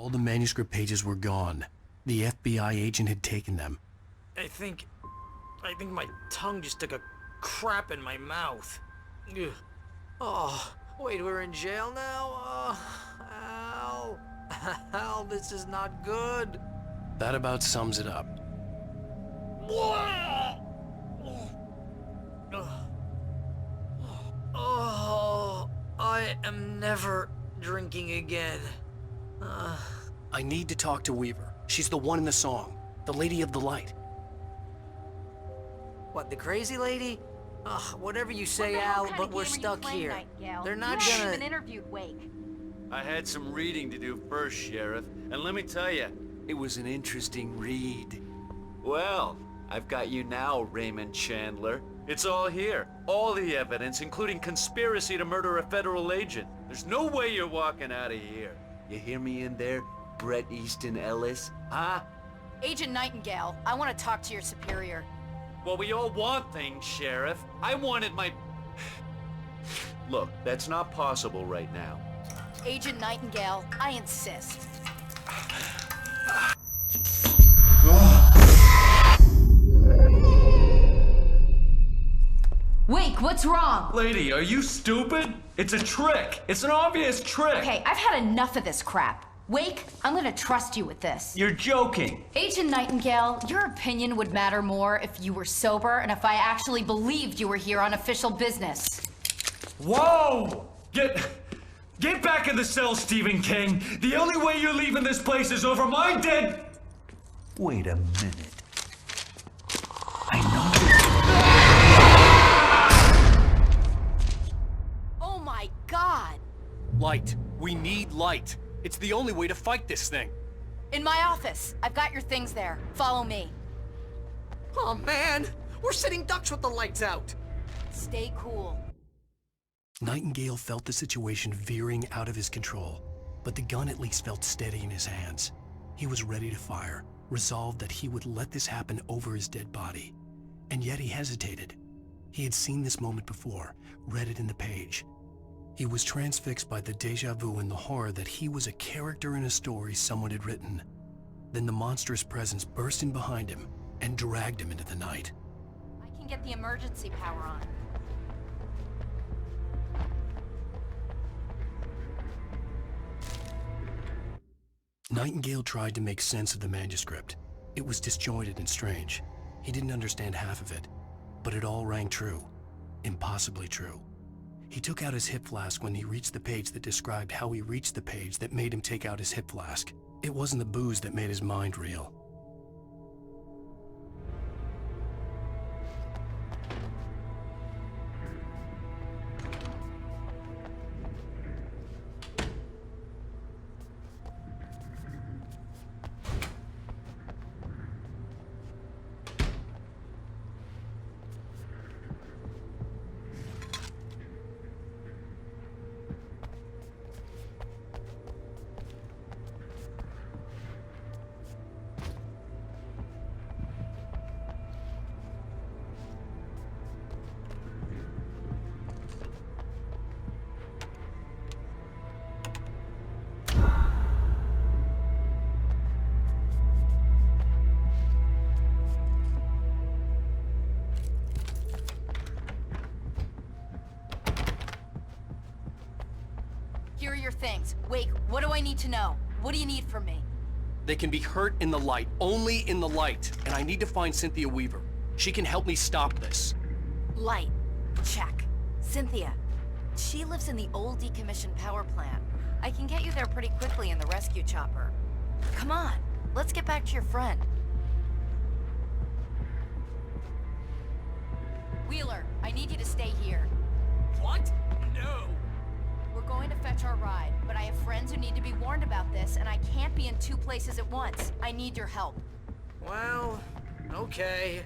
All the manuscript pages were gone. The FBI agent had taken them. I think my tongue just took a crap in my mouth. Ugh. Oh, wait, we're in jail now? Al. Al, this is not good. That about sums it up. Oh, I am never drinking again. I need to talk to Weaver. She's the one in the song. The Lady of the Light. What, the crazy lady? Ugh, whatever you say, Al, but we're stuck here. They're not you gonna... haven't even interviewed Wake. I had some reading to do first, Sheriff, and let me tell you, it was an interesting read. Well, I've got you now, Raymond Chandler. It's all here. All the evidence, including conspiracy to murder a federal agent. There's no way you're walking out of here. You hear me in there, Bret Easton Ellis? Huh? Agent Nightingale, I want to talk to your superior. Well, we all want things, Sheriff. I wanted my... Look, that's not possible right now. Agent Nightingale, I insist. Wake, what's wrong? Lady, are you stupid? It's a trick. It's an obvious trick. Okay, I've had enough of this crap. Wake, I'm gonna trust you with this. You're joking. Agent Nightingale, your opinion would matter more if you were sober and if I actually believed you were here on official business. Whoa! Get back in the cell, Stephen King. The only way you're leaving this place is over my dead... Wait a minute. I know... Oh my God! Light. We need light. It's the only way to fight this thing. In my office. I've got your things there. Follow me. Oh, man! We're sitting ducks with the lights out! Stay cool. Nightingale felt the situation veering out of his control, but the gun at least felt steady in his hands. He was ready to fire, resolved that he would let this happen over his dead body. And yet he hesitated. He had seen this moment before, read it in the page. He was transfixed by the déjà vu and the horror that he was a character in a story someone had written. Then the monstrous presence burst in behind him and dragged him into the night. I can get the emergency power on. Nightingale tried to make sense of the manuscript. It was disjointed and strange. He didn't understand half of it, but it all rang true. Impossibly true. He took out his hip flask when he reached the page that described how he reached the page that made him take out his hip flask. It wasn't the booze that made his mind reel. Here are your things. Wake, what do I need to know? What do you need from me? They can be hurt in the light, only in the light, and I need to find Cynthia Weaver. She can help me stop this. Light. Check. Cynthia. She lives in the old decommissioned power plant. I can get you there pretty quickly in the rescue chopper. Come on, let's get back to your friend. Wheeler, I need you to stay here. What? No! We're going to fetch our ride, but I have friends who need to be warned about this, and I can't be in two places at once. I need your help. Well, okay.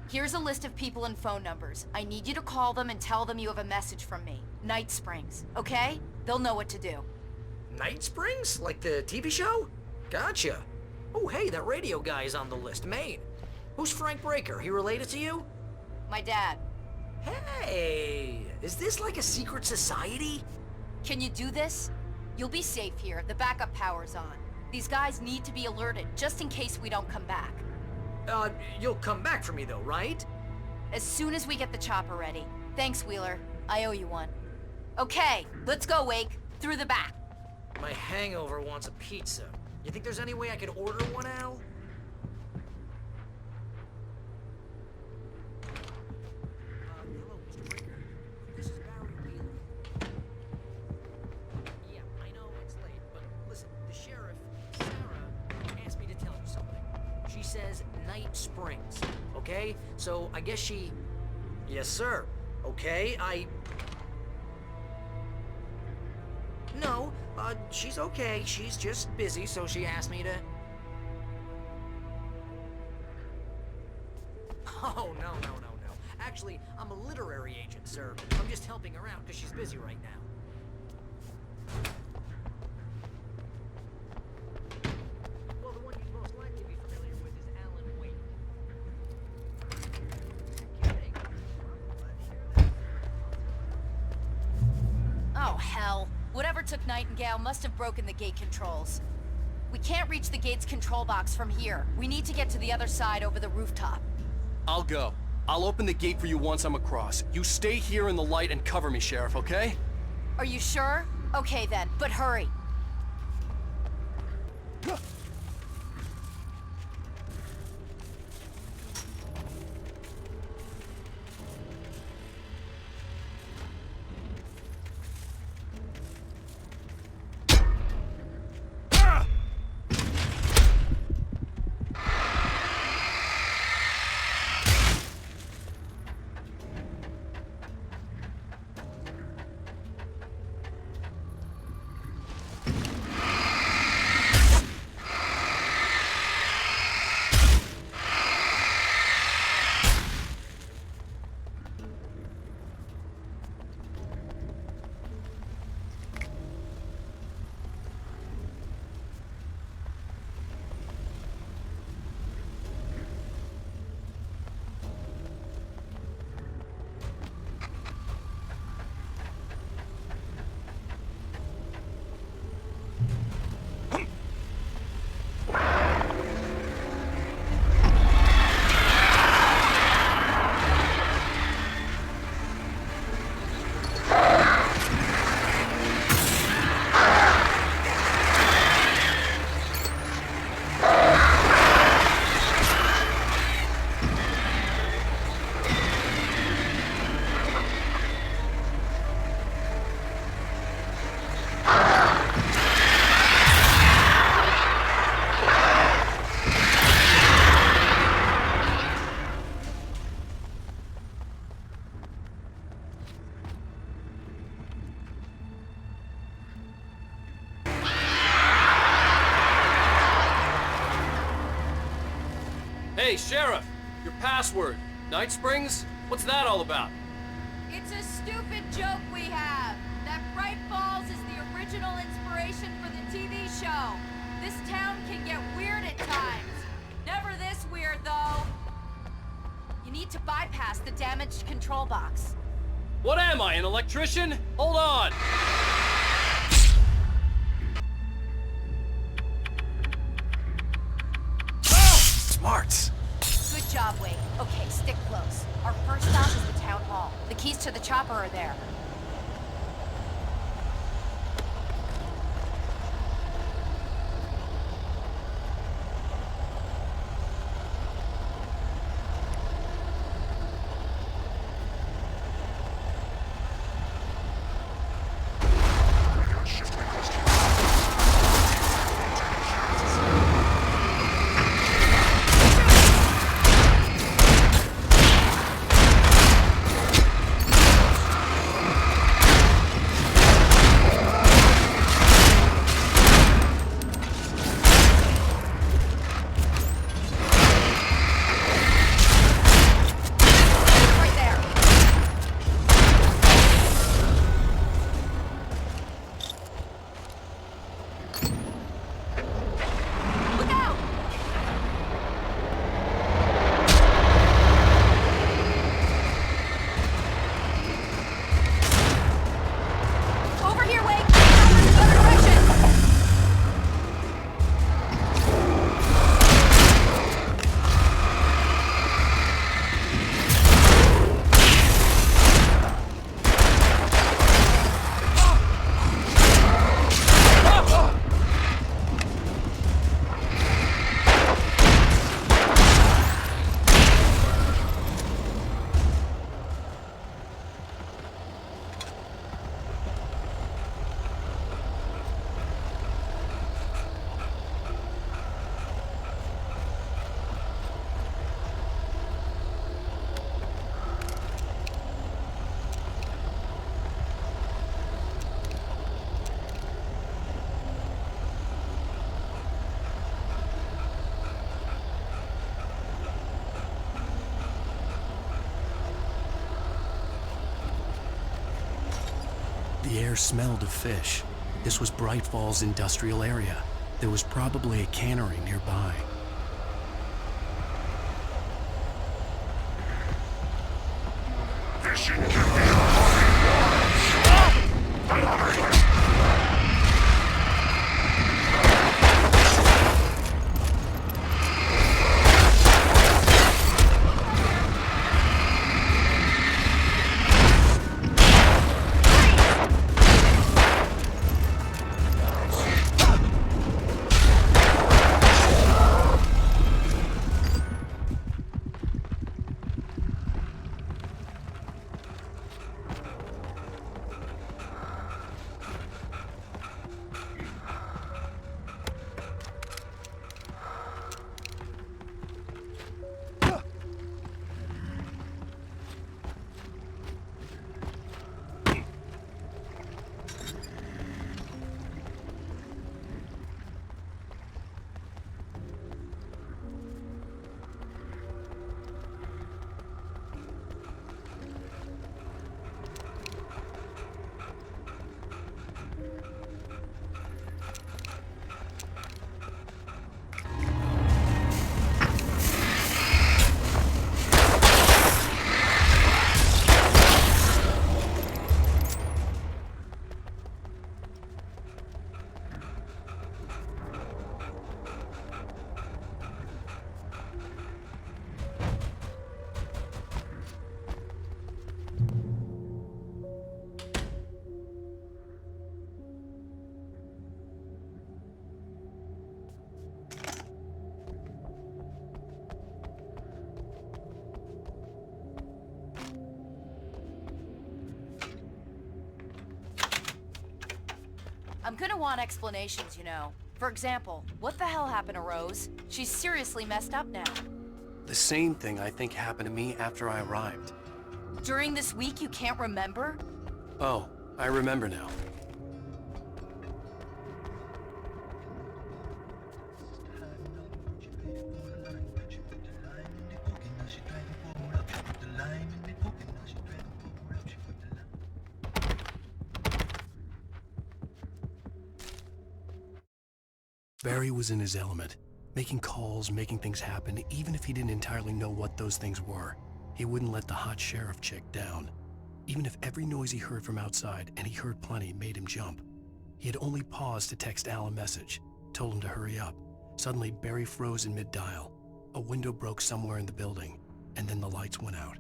Here's a list of people and phone numbers. I need you to call them and tell them you have a message from me. Night Springs, okay? They'll know what to do. Night Springs? Like the TV show? Gotcha. Oh, hey, that radio guy is on the list, Maine. Who's Frank Breaker? He related to you? My dad. Hey, is this like a secret society? Can you do this? You'll be safe here. The backup power's on. These guys need to be alerted, just in case we don't come back. You'll come back for me though, right? As soon as we get the chopper ready. Thanks, Wheeler. I owe you one. Okay, let's go, Wake. Through the back. My hangover wants a pizza. You think there's any way I could order one, Al? Hello, Mr. Breaker. This is Barry Wheeler. Yeah, I know it's late, but listen, the sheriff, Sarah, asked me to tell you something. She says Night Springs, okay? So I guess she... Yes, sir. Okay, No, she's okay. She's just busy, so she asked me to... Oh, no. Actually, I'm a literary agent, sir. I'm just helping her out because she's busy right now. Well, the one you'd most likely be familiar with is Alan Wake. Kidding. Oh, hell. Whatever took Nightingale must have broken the gate controls. We can't reach the gate's control box from here. We need to get to the other side over the rooftop. I'll go. I'll open the gate for you once I'm across. You stay here in the light and cover me, Sheriff, okay? Are you sure? Okay then, but hurry. Hey, Sheriff! Your password. Night Springs? What's that all about? It's a stupid joke we have. That Bright Falls is the original inspiration for the TV show. This town can get weird at times. Never this weird, though. You need to bypass the damaged control box. What am I, an electrician? Hold on! Smarts! Good job, Wake. Okay, stick close. Our first stop is the town hall. The keys to the chopper are there. The air smelled of fish. This was Bright Falls industrial area. There was probably a cannery nearby. I'm gonna want explanations, you know. For example, what the hell happened to Rose? She's seriously messed up now. The same thing I think happened to me after I arrived. During this week, you can't remember? Oh, I remember now. Barry was in his element, making calls, making things happen, even if he didn't entirely know what those things were. He wouldn't let the hot sheriff chick down. Even if every noise he heard from outside, and he heard plenty, made him jump. He had only paused to text Al a message, told him to hurry up. Suddenly, Barry froze in mid-dial. A window broke somewhere in the building, and then the lights went out.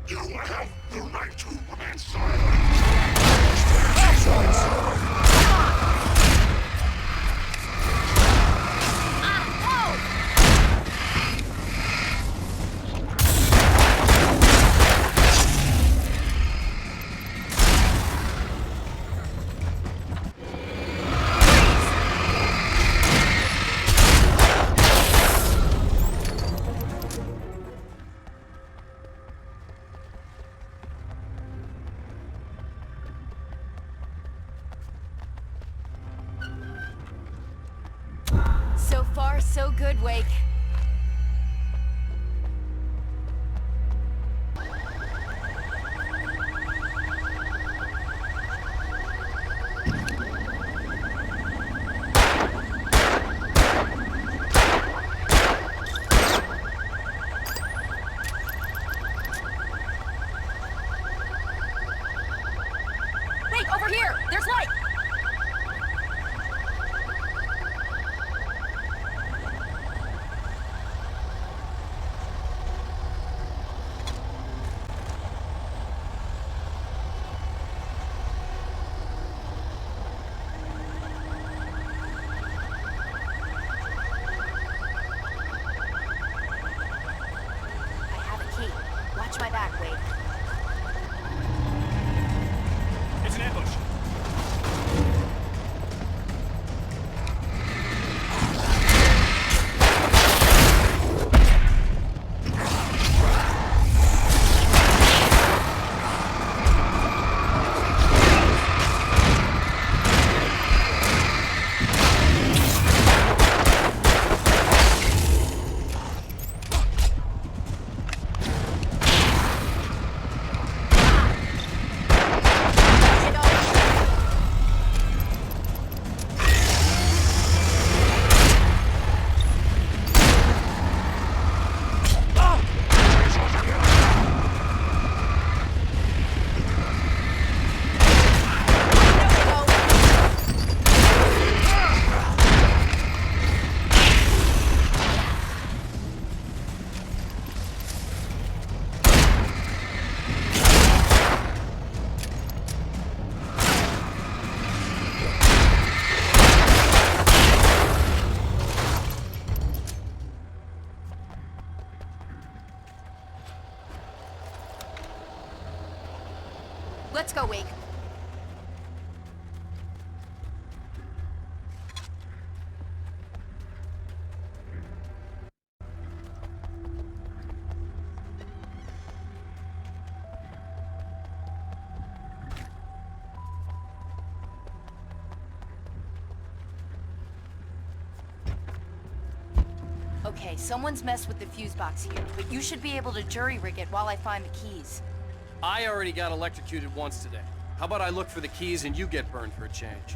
You have the right to remain silent. So far, so good, Wake. Wait, over here! There's light! Watch my back, Wade. It's an ambush. Let's go, Wake. Okay, someone's messed with the fuse box here, but you should be able to jury-rig it while I find the keys. I already got electrocuted once today. How about I look for the keys and you get burned for a change?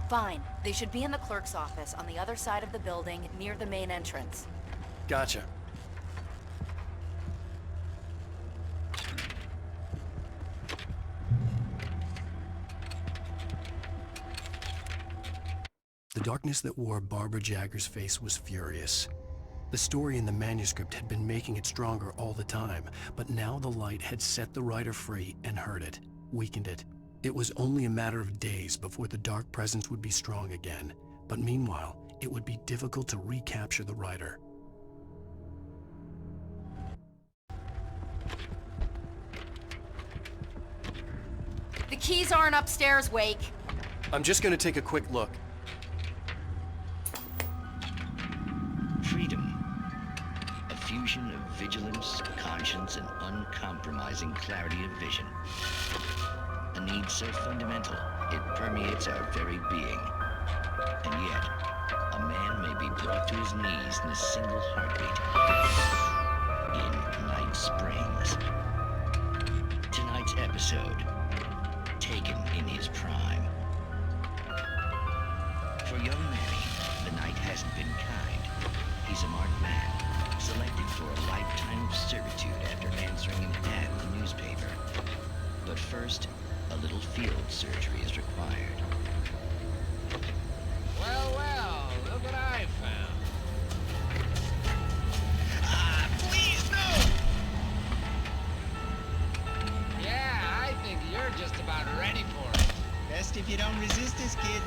Fine. They should be in the clerk's office on the other side of the building, near the main entrance. Gotcha. The darkness that wore Barbara Jagger's face was furious. The story in the manuscript had been making it stronger all the time, but now the light had set the writer free and hurt it, weakened it. It was only a matter of days before the dark presence would be strong again, but meanwhile, it would be difficult to recapture the writer. The keys aren't upstairs, Wake. I'm just gonna take a quick look. Freedom. A fusion of vigilance, conscience, and uncompromising clarity of vision. A need so fundamental, it permeates our very being. And yet, a man may be brought to his knees in a single heartbeat. In Night Springs. Tonight's episode, Taken in his prime. For young Manny, the night hasn't been kind. He's a marked man, selected for a lifetime of servitude after answering an ad in the newspaper. But first, a little field surgery is required. Well, look what I found. Please, no! Yeah, I think you're just about ready for it. Best if you don't resist this, kid.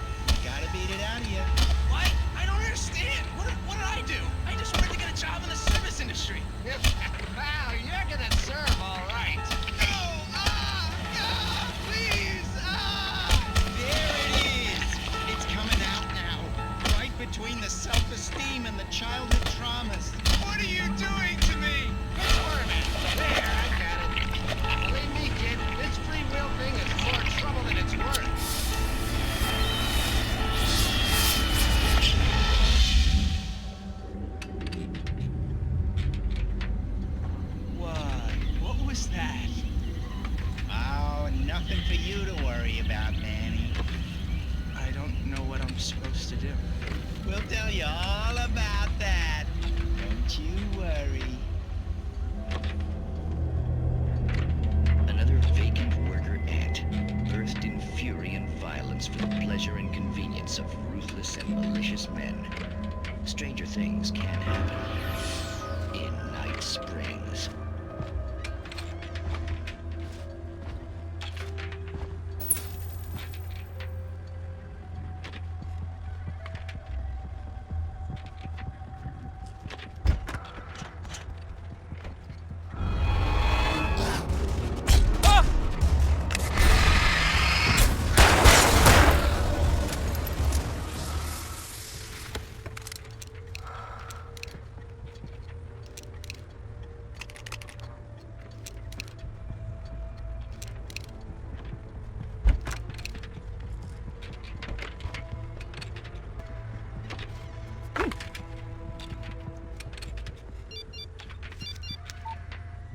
Gotta beat it out of you. What? I don't understand. What did I do? I just wanted to get a job in the service industry. Wow, you're gonna serve all right. No! Please! There it is. It's coming out now. Right between the self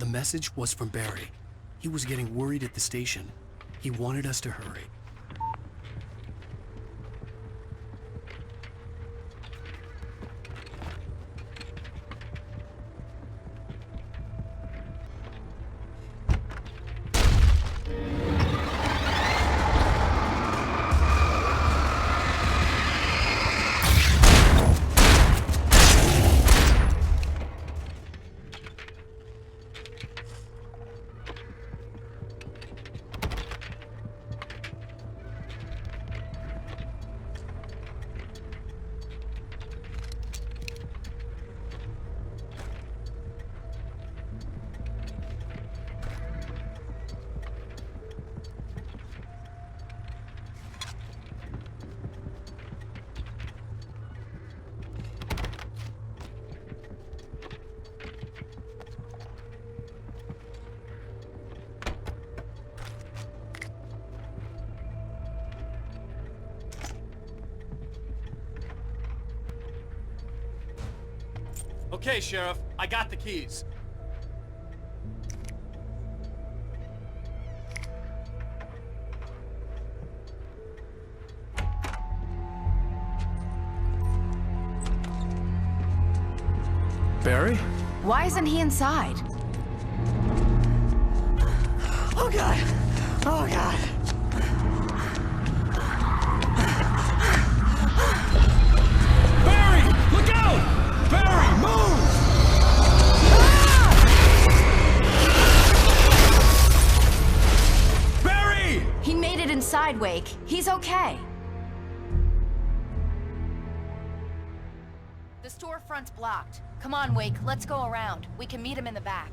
The message was from Barry. He was getting worried at the station. He wanted us to hurry. Okay, Sheriff, I got the keys. Barry? Why isn't he inside? Oh God! Oh God! Barry! Look out! Barry, move! Barry! He made it inside, Wake. He's okay. The storefront's blocked. Come on, Wake, let's go around. We can meet him in the back.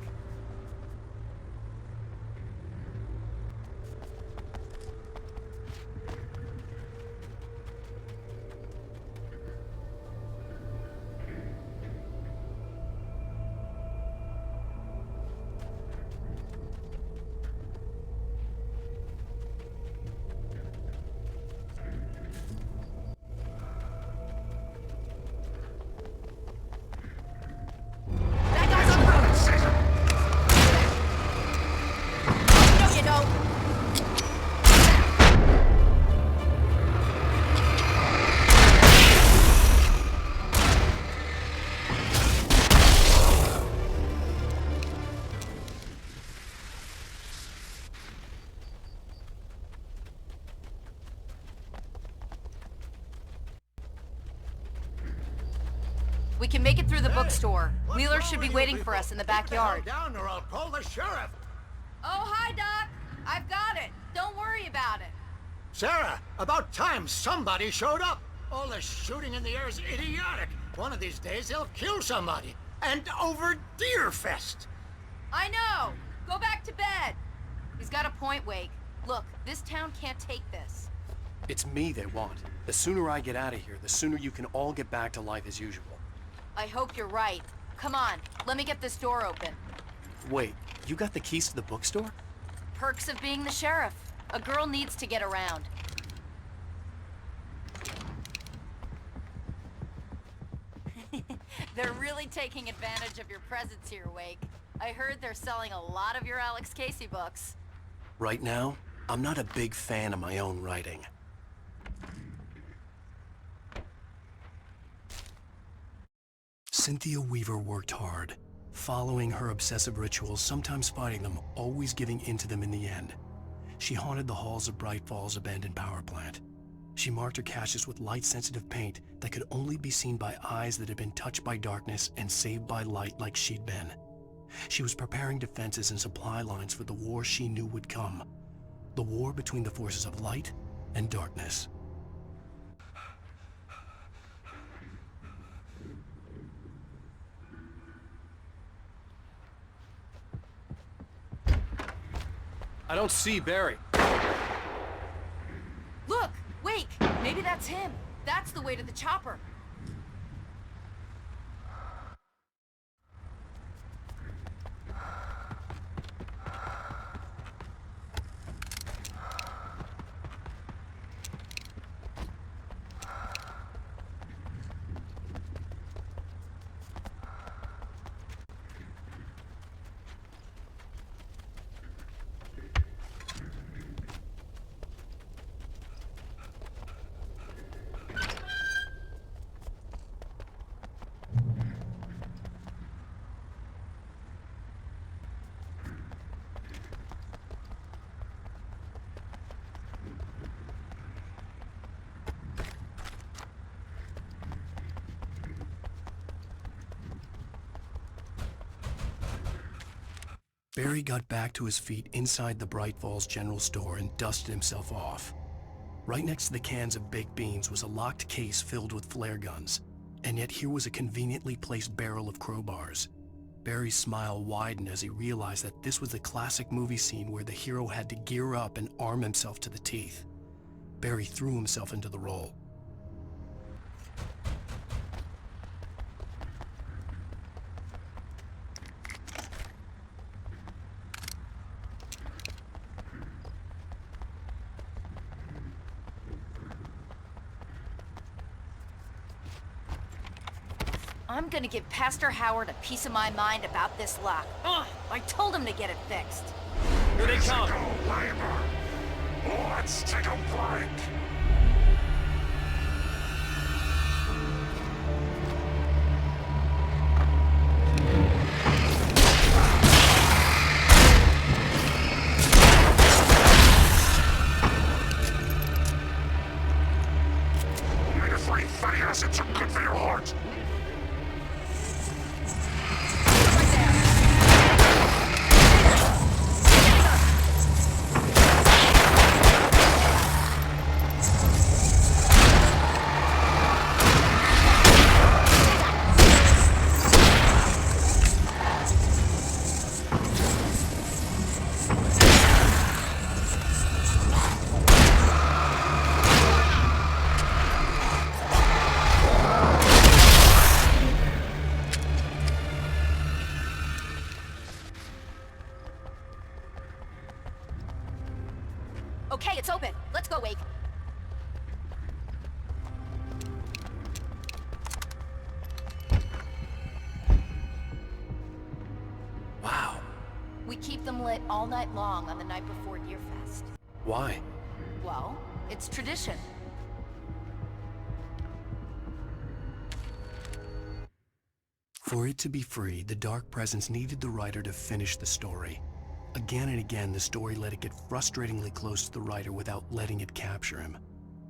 We can make it through the bookstore. Wheeler should be waiting for us in the backyard. Down or I'll call the sheriff. Oh, hi, Doc. I've got it. Don't worry about it. Sarah, about time somebody showed up. All this shooting in the air is idiotic. One of these days they'll kill somebody. And over Deerfest. I know. Go back to bed. He's got a point, Wake. Look, this town can't take this. It's me they want. The sooner I get out of here, the sooner you can all get back to life as usual. I hope you're right. Come on, let me get this door open. Wait, you got the keys to the bookstore? Perks of being the sheriff. A girl needs to get around. They're really taking advantage of your presence here, Wake. I heard they're selling a lot of your Alex Casey books. Right now, I'm not a big fan of my own writing. Cynthia Weaver worked hard, following her obsessive rituals, sometimes fighting them, always giving in to them in the end. She haunted the halls of Bright Falls abandoned power plant. She marked her caches with light-sensitive paint that could only be seen by eyes that had been touched by darkness and saved by light like she'd been. She was preparing defenses and supply lines for the war she knew would come. The war between the forces of light and darkness. I don't see Barry. Look! Wake! Maybe that's him. That's the way to the chopper. Barry got back to his feet inside the Bright Falls General Store and dusted himself off. Right next to the cans of baked beans was a locked case filled with flare guns, and yet here was a conveniently placed barrel of crowbars. Barry's smile widened as he realized that this was the classic movie scene where the hero had to gear up and arm himself to the teeth. Barry threw himself into the role. I'm gonna give Pastor Howard a piece of my mind about this lock. Ugh, I told him to get it fixed. Here they come. Let's take a break. You're afraid fatty acids are good for your heart. Okay, it's open. Let's go, Wake. Wow. We keep them lit all night long on the night before Deerfest. Why? Well, it's tradition. For it to be free, the Dark Presence needed the writer to finish the story. Again and again, the story let it get frustratingly close to the writer without letting it capture him.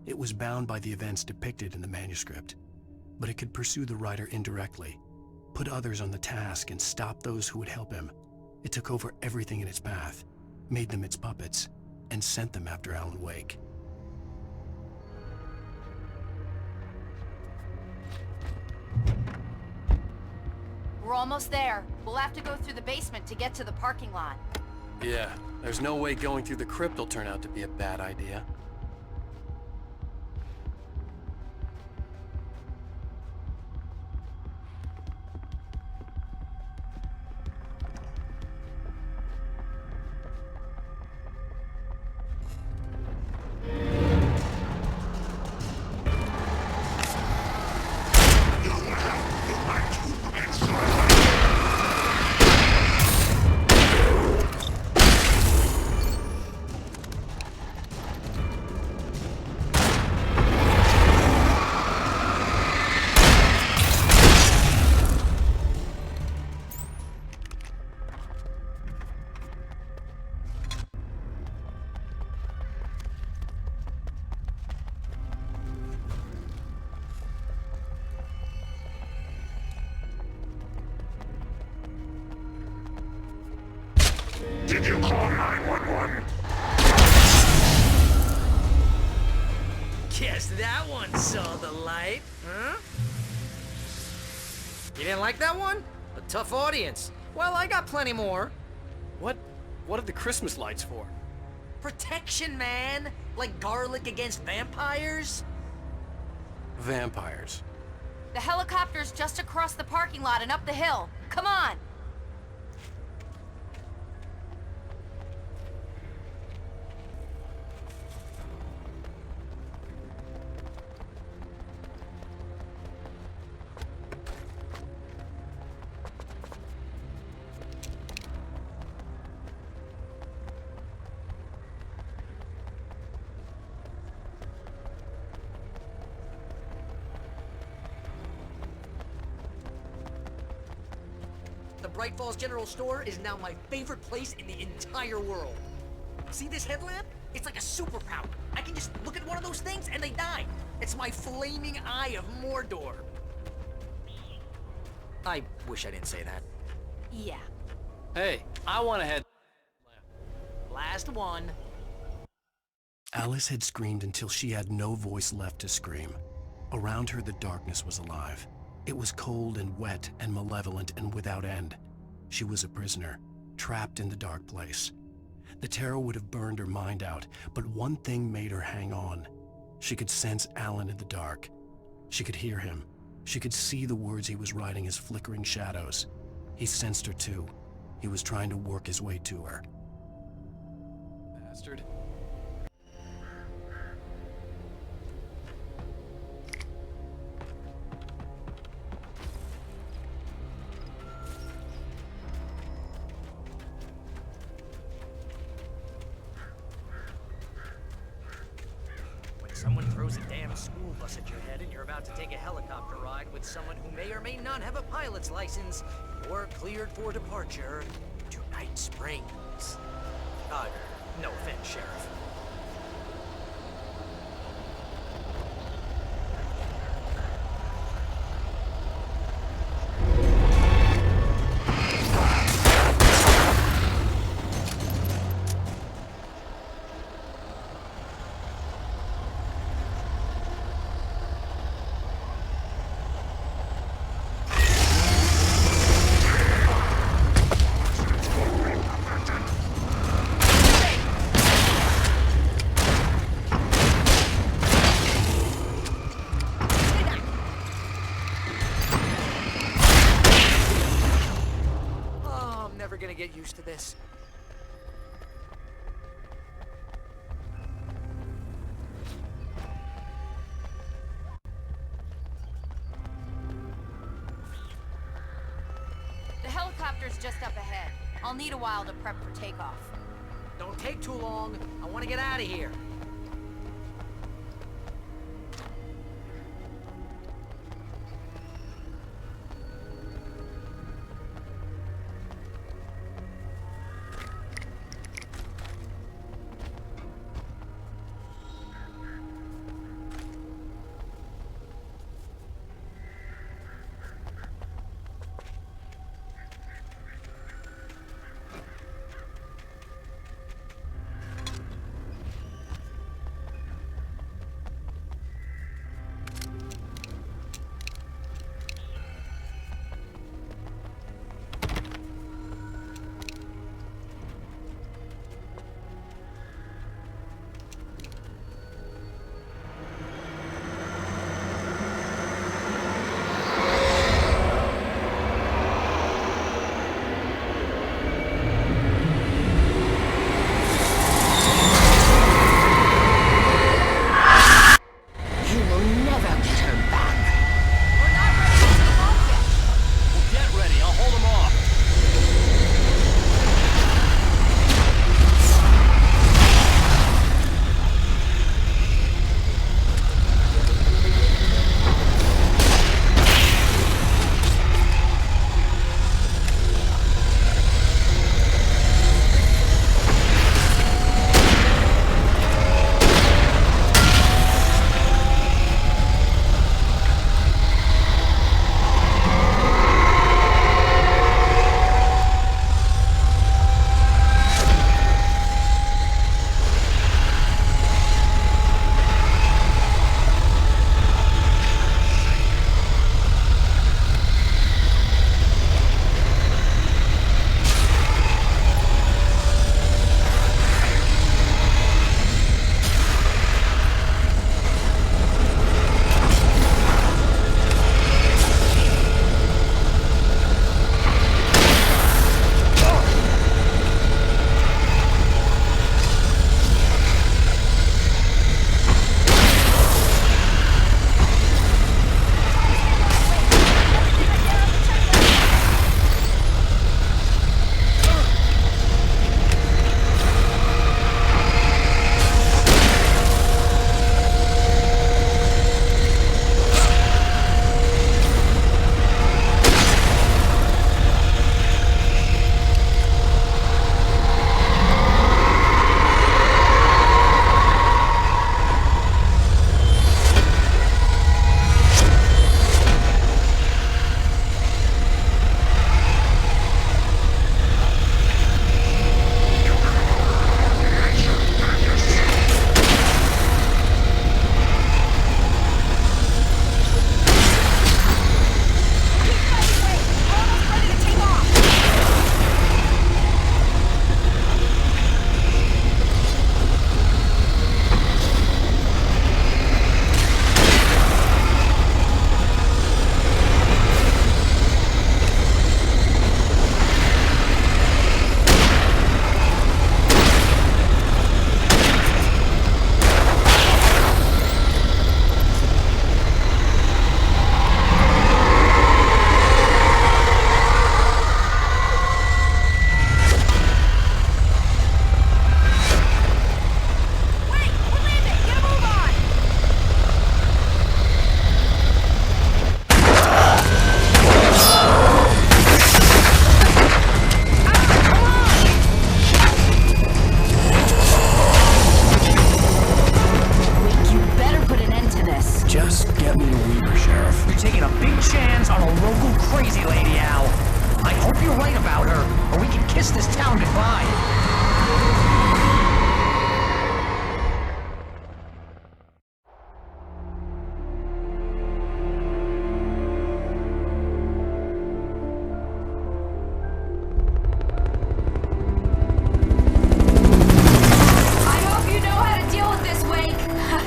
It was bound by the events depicted in the manuscript, but it could pursue the writer indirectly, put others on the task, and stop those who would help him. It took over everything in its path, made them its puppets, and sent them after Alan Wake. We're almost there. We'll have to go through the basement to get to the parking lot. Yeah, there's no way going through the crypt will turn out to be a bad idea. Did you call 911? Guess that one saw the light, huh? You didn't like that one? A tough audience. Well, I got plenty more. What are the Christmas lights for? Protection, man! Like garlic against vampires? Vampires. The helicopter's just across the parking lot and up the hill. Come on! The Bright Falls General Store is now my favorite place in the entire world. See this headlamp? It's like a superpower. I can just look at one of those things and they die. It's my flaming eye of Mordor. I wish I didn't say that. Yeah. Hey, I want to head... Last one. Alice had screamed until she had no voice left to scream. Around her, the darkness was alive. It was cold and wet and malevolent and without end. She was a prisoner, trapped in the dark place. The terror would have burned her mind out, but one thing made her hang on. She could sense Alan in the dark. She could hear him. She could see the words he was writing as flickering shadows. He sensed her too. He was trying to work his way to her. Bastard. When someone throws a damn school bus at your head and you're about to take a helicopter ride with someone who may or may not have a pilot's license, you're cleared for departure to Night Springs. No offense, Sheriff. Gonna get used to this. The helicopter's just up ahead. I'll need a while to prep for takeoff. Don't take too long. I want to get out of here. kiss this town goodbye. I hope you know how to deal with this, Wake.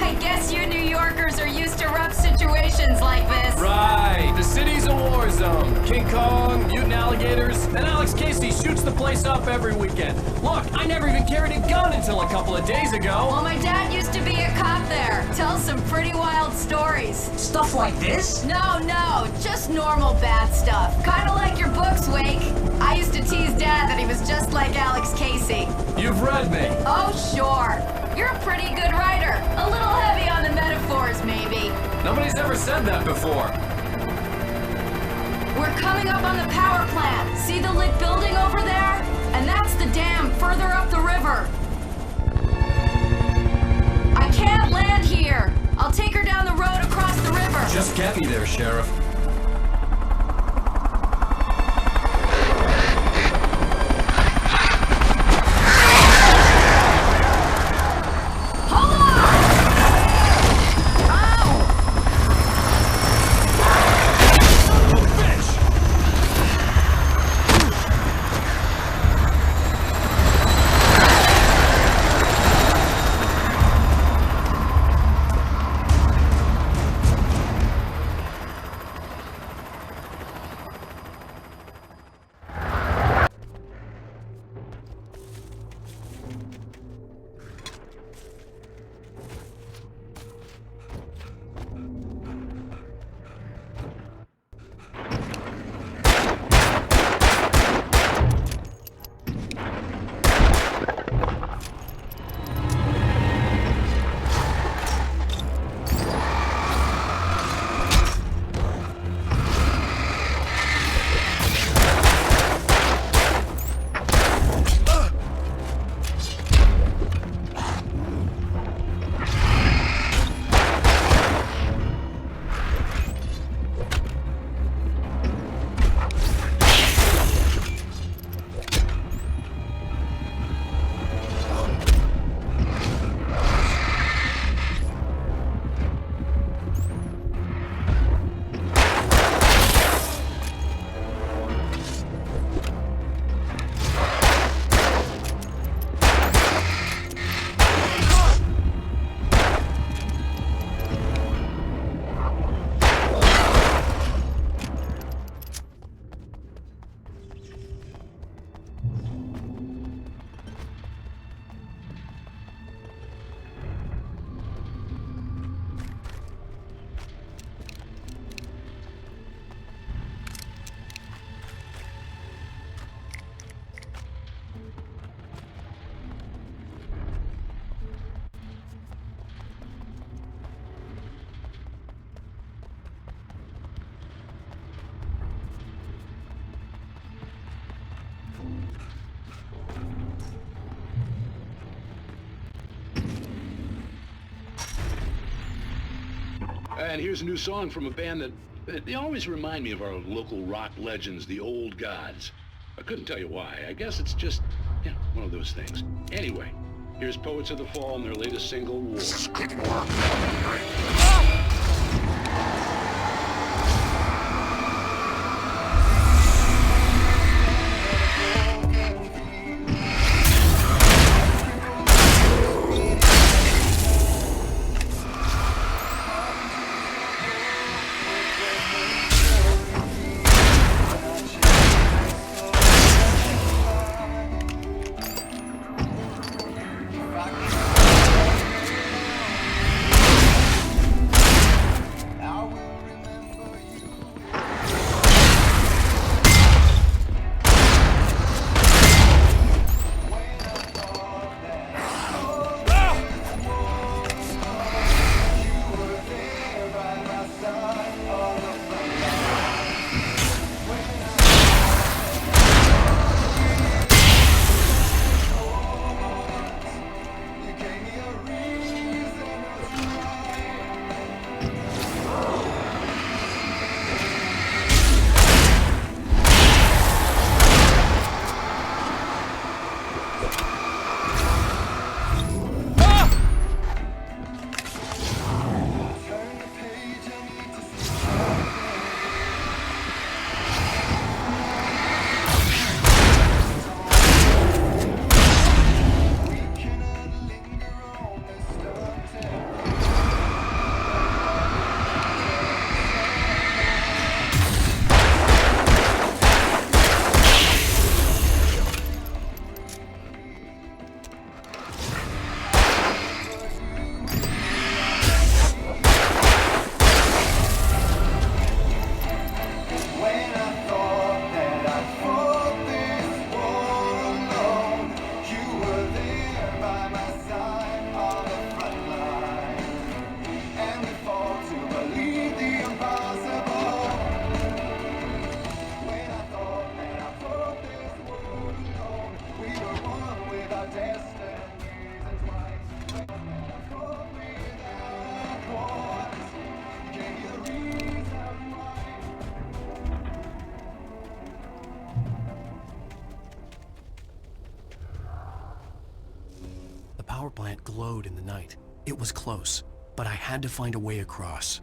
I guess you New Yorkers are used to rough situations like this. Right, the city's a war zone. King Kong, mutant alligators, and Alex Casey shoots the place up every weekend. Look, I never even carried a gun until a couple of days ago. Well, my dad used to be a cop there. Tells some pretty wild stories. Stuff like this? No, just normal bad stuff. Kinda like your books, Wake. I used to tease Dad that he was just like Alex Casey. You've read me. Oh, sure. You're a pretty good writer. A little heavy on the metaphors, maybe. Nobody's ever said that before. We're coming up on the power plant. See the lit building over there? And that's the dam further up the river. I can't land here. I'll take her down the road across the river. Just get me there, Sheriff. Hold on! Ow! And here's a new song from a band that they always remind me of our local rock legends, the Old Gods. I couldn't tell you why. I guess it's just, one of those things. Anyway, here's Poets of the Fall and their latest single, War. Good work. Now power plant glowed in the night. It was close, but I had to find a way across.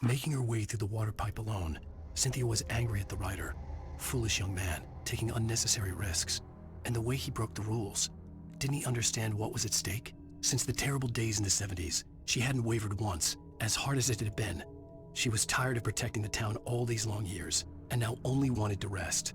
Making her way through the water pipe alone, Cynthia was angry at the writer. Foolish young man, taking unnecessary risks. And the way he broke the rules. Didn't he understand what was at stake? Since the terrible days in the 70s, she hadn't wavered once, as hard as it had been. She was tired of protecting the town all these long years, and now only wanted to rest.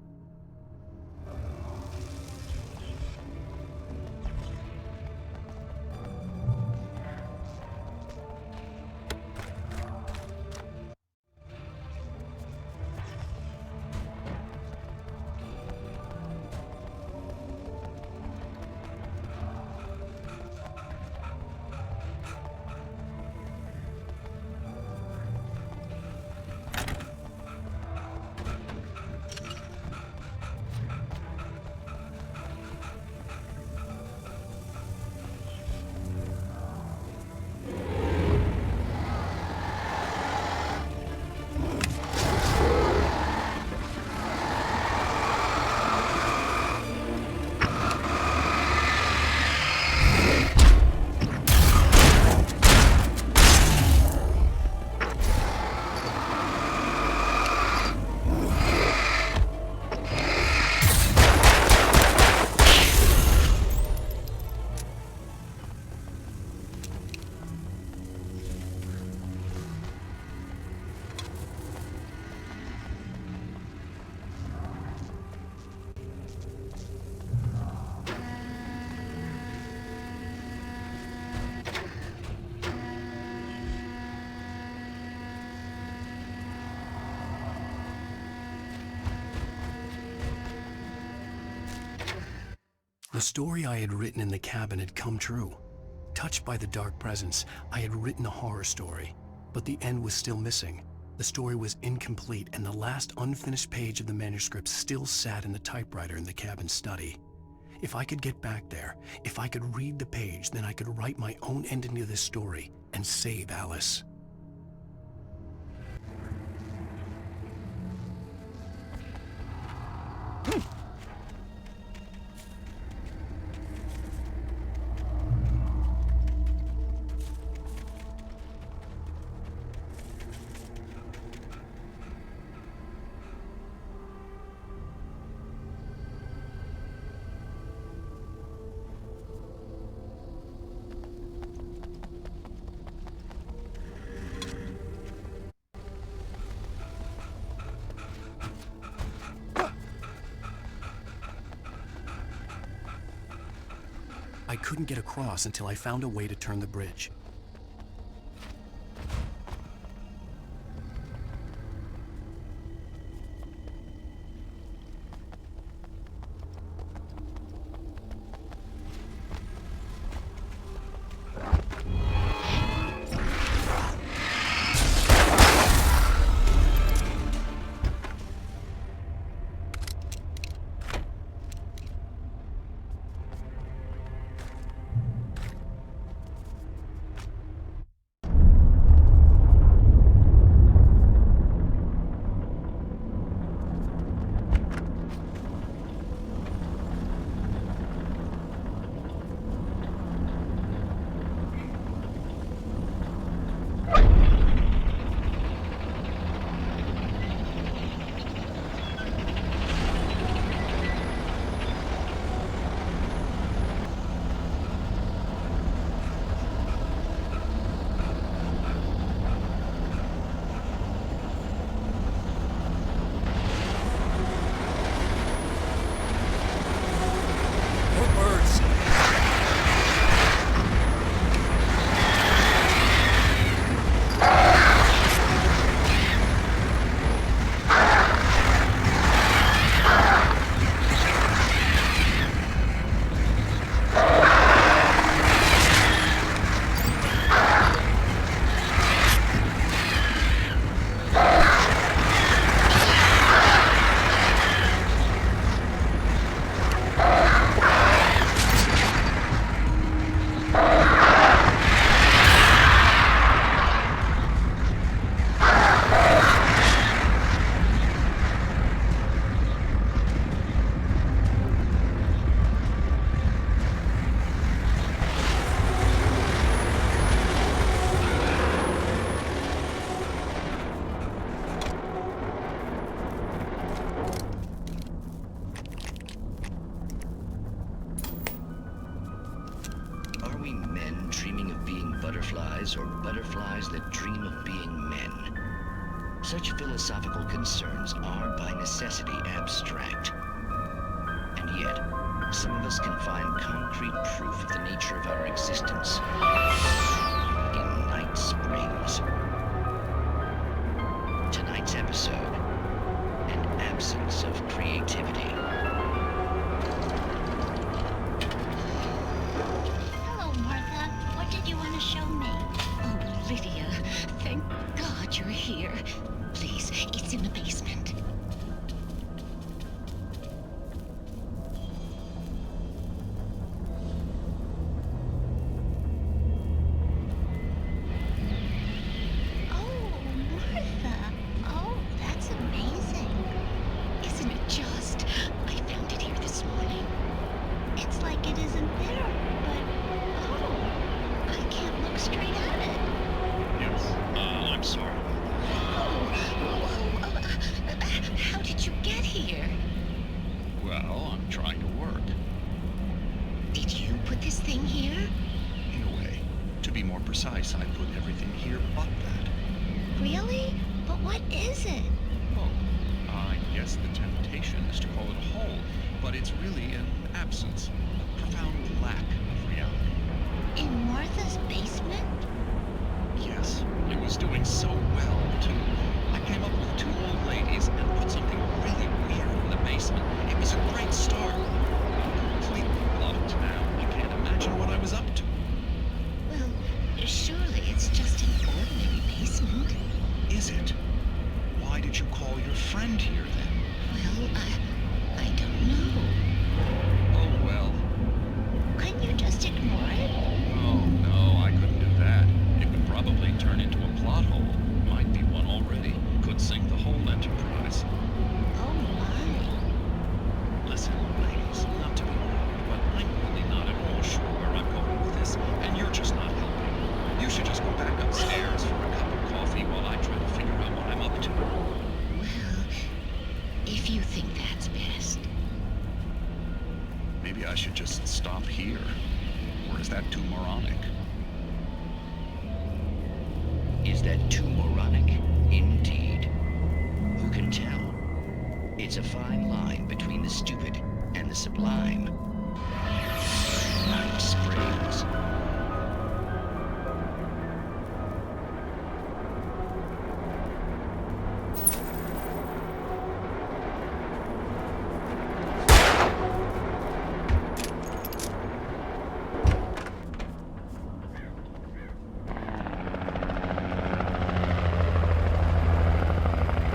The story I had written in the cabin had come true. Touched by the dark presence, I had written a horror story, but the end was still missing. The story was incomplete, and the last unfinished page of the manuscript still sat in the typewriter in the cabin study. If I could get back there, if I could read the page, then I could write my own ending to this story and save Alice. couldn't get across until I found a way to turn the bridge. Or butterflies that dream of being men. Such philosophical concerns are by necessity abstract. And yet, some of us can find concrete proof of the nature of our existence in Night Springs. Tonight's episode, an absence of creativity. Hello, Martha. What did you want to show me? Oh, Lydia, thank God you're here. Please, it's in the basement. I put everything here but that. Really? But what is it? Well, I guess the temptation is to call it a hole, but it's really an absence, a profound lack of reality. In Martha's basement? Yes, it was doing so well, too. I came up with 2 old ladies and put something really weird in the basement. It was a great start. Completely blocked now. I can't imagine what I was up to. Well, surely it's just an ordinary basement. Is it? Why did you call your friend here, then? Well, I don't know. Oh, well. Couldn't you just ignore it? Oh, no, I couldn't do that. It would probably turn into a plot hole. Might be one already. Could sink the whole enterprise. Oh, my. Listen, ladies, not to be rude, but I'm really not at all sure where I'm going with this, and you're just not helping. You should just go back upstairs for a cup of coffee while I try to figure out what I'm up to. Well, if you think that's best. Maybe I should just stop here. Or is that too moronic? Is that too moronic? Indeed. Who can tell? It's a fine line between the stupid and the sublime. Night Springs. Alex.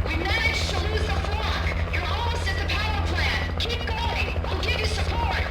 We managed to lose the flock. You're almost at the power plant. Keep going. I'll give you support.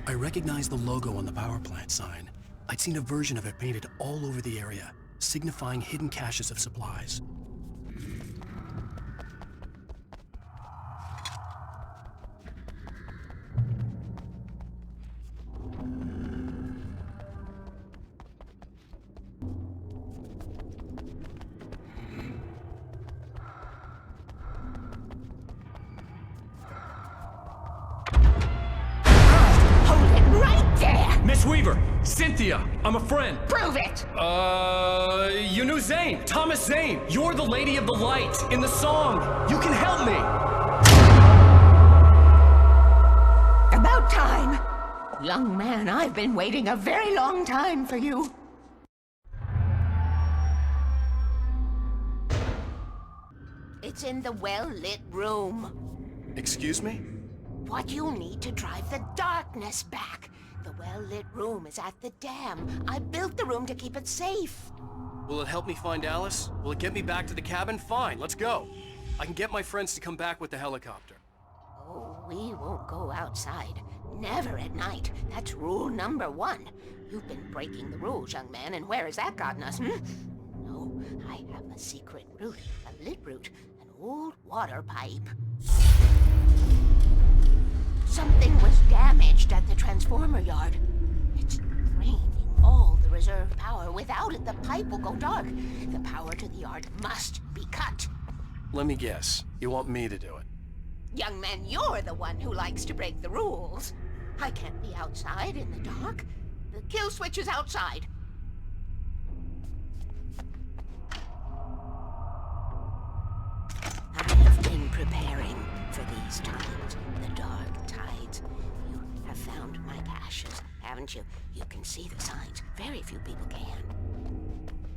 I recognized the logo on the power plant sign. I'd seen a version of it painted all over the area, signifying hidden caches of supplies. Miss Weaver! Cynthia! I'm a friend! Prove it! You knew Zane! Thomas Zane! You're the Lady of the Light in the song! You can help me! About time! Young man, I've been waiting a very long time for you. It's in the well-lit room. Excuse me? What you need to drive the darkness back. The well-lit room is at the dam. I built the room to keep it safe. Will it help me find Alice? Will it get me back to the cabin? Fine, let's go. I can get my friends to come back with the helicopter. Oh, we won't go outside. Never at night. That's rule number 1. You've been breaking the rules, young man, and where has that gotten us, No, I have a secret route, a lit route, an old water pipe. Something was damaged at the transformer yard. It's draining all the reserve power. Without it, the pipe will go dark. The power to the yard must be cut. Let me guess. You want me to do it? Young man, you're the one who likes to break the rules. I can't be outside in the dark. The kill switch is outside. I have been preparing for these times, the dark tides. You have found my caches, haven't you? You can see the signs. Very few people can.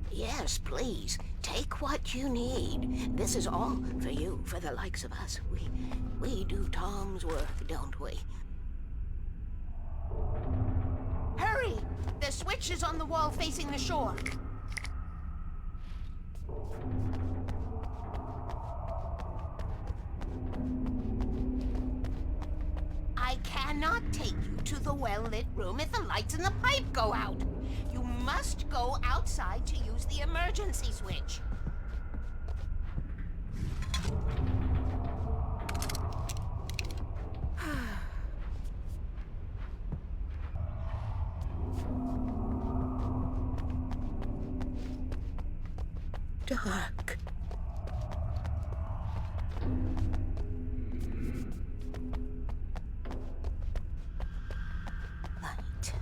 Yes, please. Take what you need. This is all for you, for the likes of us. We do Tom's work, don't we? Hurry! The switch is on the wall facing the shore. I cannot take you to the well-lit room if the lights in the pipe go out. You must go outside to use the emergency switch. Dark. Light.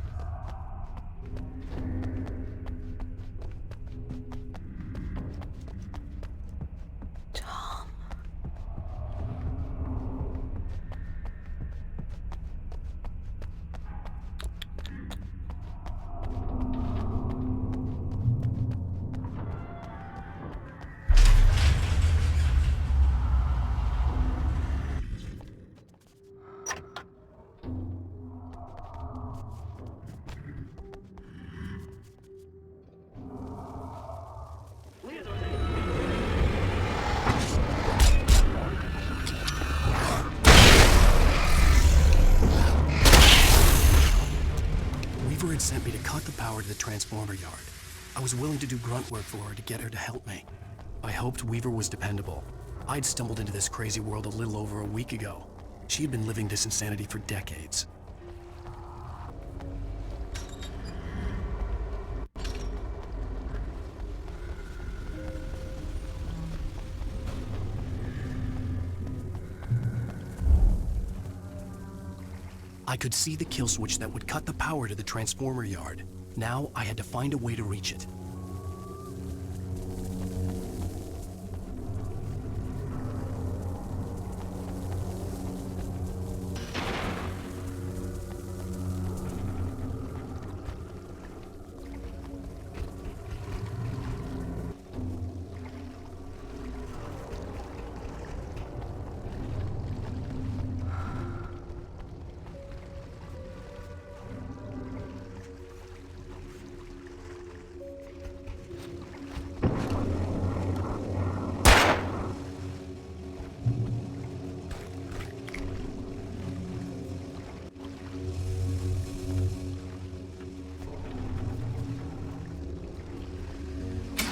Tom. Weaver had sent me to cut the power to the transformer yard. I was willing to do grunt work for her to get her to help me. I hoped Weaver was dependable. I'd stumbled into this crazy world a little over a week ago. She had been living this insanity for decades. I could see the kill switch that would cut the power to the transformer yard. Now I had to find a way to reach it.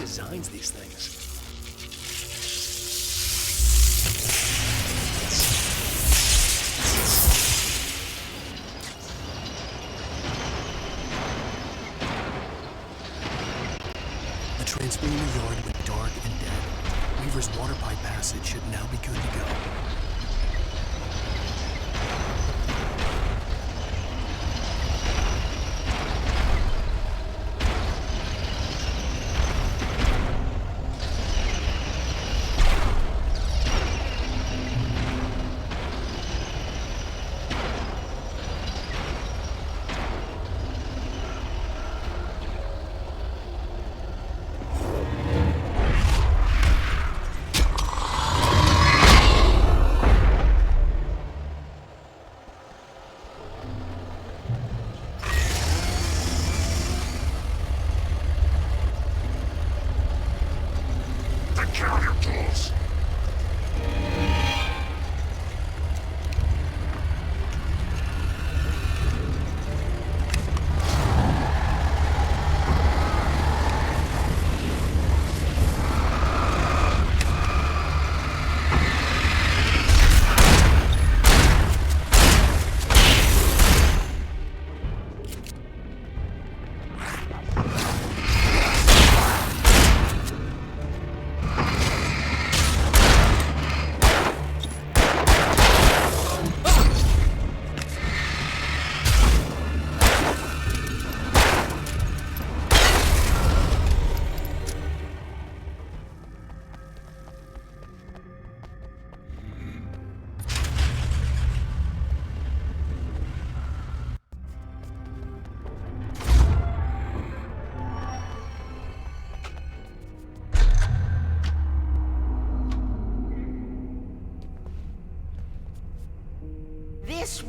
Designs these things. The transformer yard went dark and dead. Weaver's water pipe passage should now be good to go.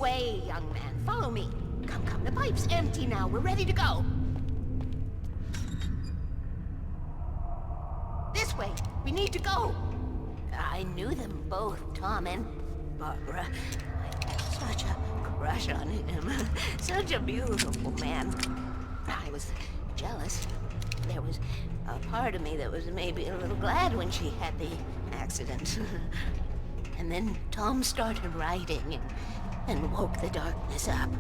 way, young man. Follow me. Come, come. The pipe's empty now. We're ready to go. This way. We need to go. I knew them both, Tom and Barbara. I had such a crush on him. Such a beautiful man. I was jealous. There was a part of me that was maybe a little glad when she had the accident. And then Tom started writing and woke the darkness up.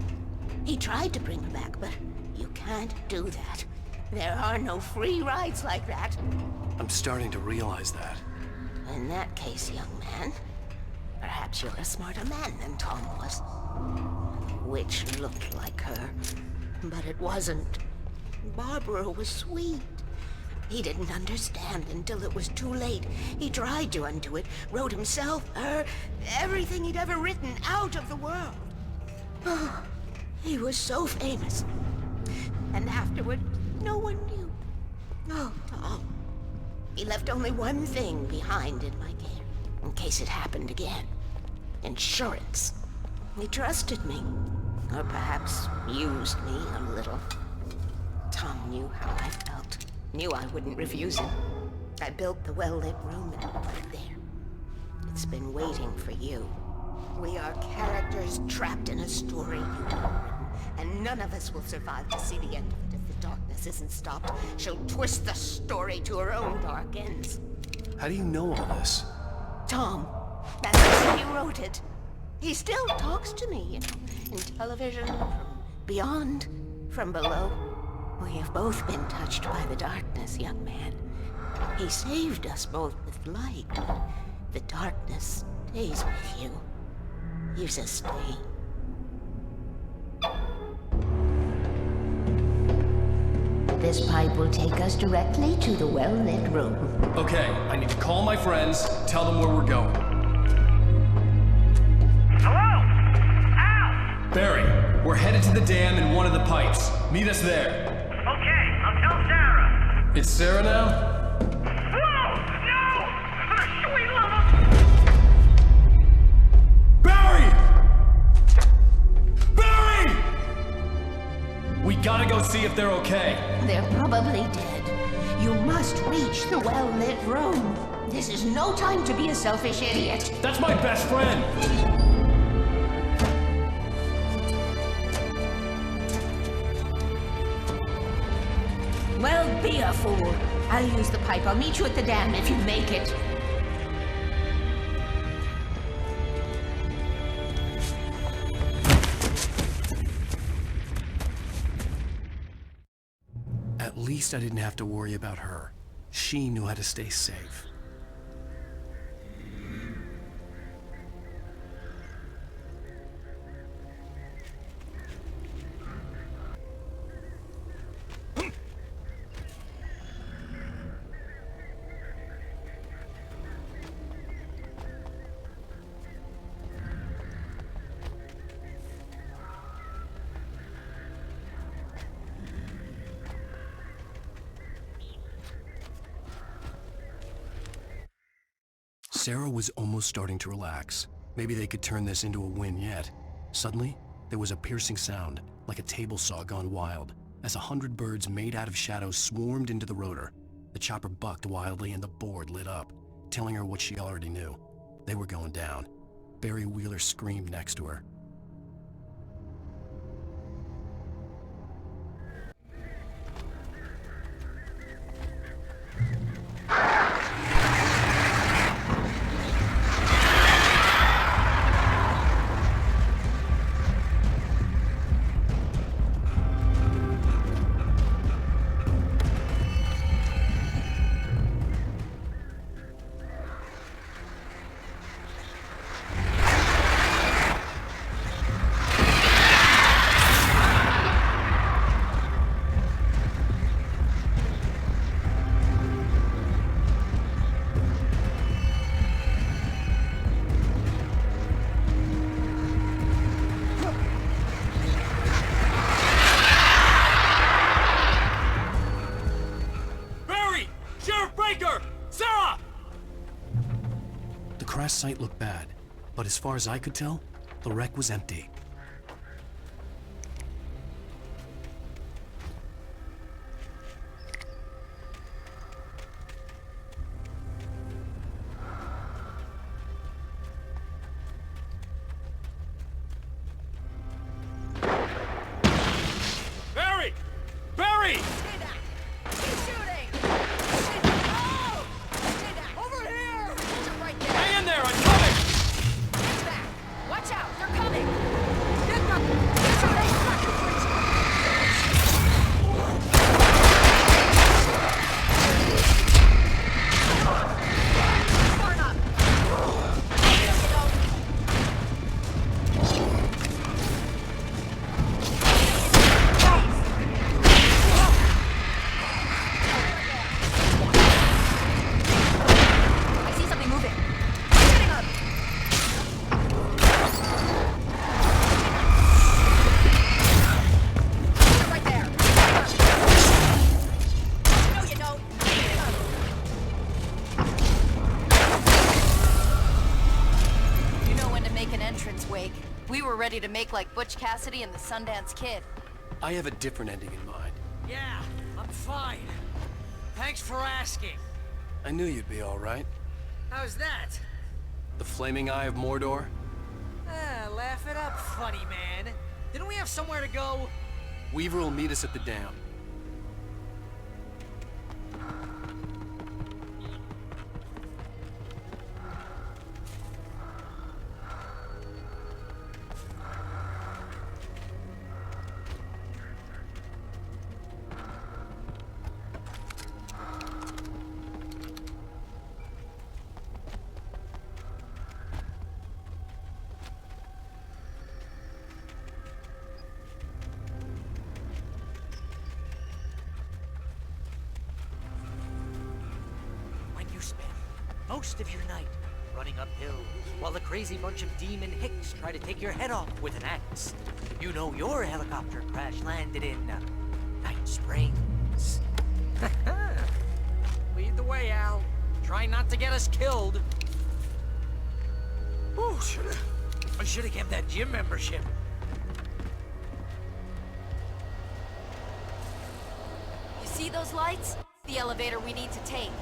He tried to bring her back, but you can't do that. There are no free rides like that. I'm starting to realize that. In that case, young man, perhaps you're a smarter man than Tom was. The witch looked like her, but it wasn't. Barbara was sweet. He didn't understand until it was too late. He tried to undo it, wrote himself, her, everything he'd ever written out of the world. Oh, he was so famous. And afterward, no one knew. Oh, Tom. He left only one thing behind in my care, in case it happened again. Insurance. He trusted me. Or perhaps used me a little. Tom knew how I felt. Knew I wouldn't refuse him. I built the well-lit room and put it there. It's been waiting for you. We are characters trapped in a story you've written, and none of us will survive to see the end of it if the darkness isn't stopped. She'll twist the story to her own dark ends. How do you know all this? Tom, that's how he wrote it. He still talks to me, you know, in television, from beyond, from below. We have both been touched by the darkness, young man. He saved us both with light, but the darkness stays with you. Leaves a stain. This pipe will take us directly to the well-lit room. Okay, I need to call my friends, tell them where we're going. Hello? Al! Barry, we're headed to the dam in one of the pipes. Meet us there. Okay, I'll tell Sarah. It's Sarah now? Whoa! No! Sweet love! Barry! Barry! We gotta go see if they're okay. They're probably dead. You must reach the well-lit room. This is no time to be a selfish idiot. That's my best friend! Well, be a fool. I'll use the pipe. I'll meet you at the dam if you make it. At least I didn't have to worry about her. She knew how to stay safe. Sarah was almost starting to relax. Maybe they could turn this into a win yet. Suddenly, there was a piercing sound, like a table saw gone wild, as 100 birds made out of shadows swarmed into the rotor. The chopper bucked wildly and the board lit up, telling her what she already knew. They were going down. Barry Wheeler screamed next to her. The crash site looked bad, but as far as I could tell, the wreck was empty. me! Keep shooting! Oh! Over here! Hold it right there! Hang in there, I'm coming! Get back! Watch out, they're coming! Get back! Get shooting! Far enough! I see something moving. Shooting up! Right there! No, you don't! You know when to make an entrance, Wake. We were ready to make like Butch Cassidy and the Sundance Kid. I have a different ending in mind. Yeah, I'm fine. Thanks for asking. I knew you'd be all right. How's that? The Flaming Eye of Mordor? Laugh it up, funny man. Didn't we have somewhere to go? Weaver will meet us at the dam. When you spend most of your night running uphill while the crazy bunch of demon hicks try to take your head off with an axe, you know your helicopter crash landed in Night Springs. Lead the way, Al. Try not to get us killed. Ooh, I should have kept that gym membership. You see those lights? The elevator we need to take.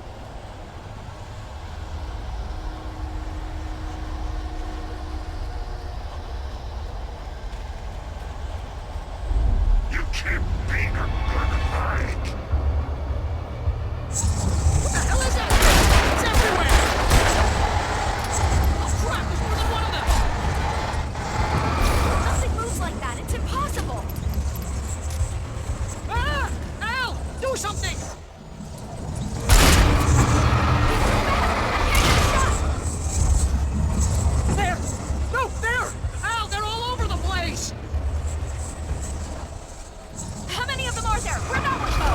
You keep being a good fight. What the hell is that? It's everywhere! Oh crap, there's more than one of them! Nothing moves like that. It's impossible. Ah! Al! Do something! There! No, there! Al, they're all over the place! How many of them are there? Where'd that one go?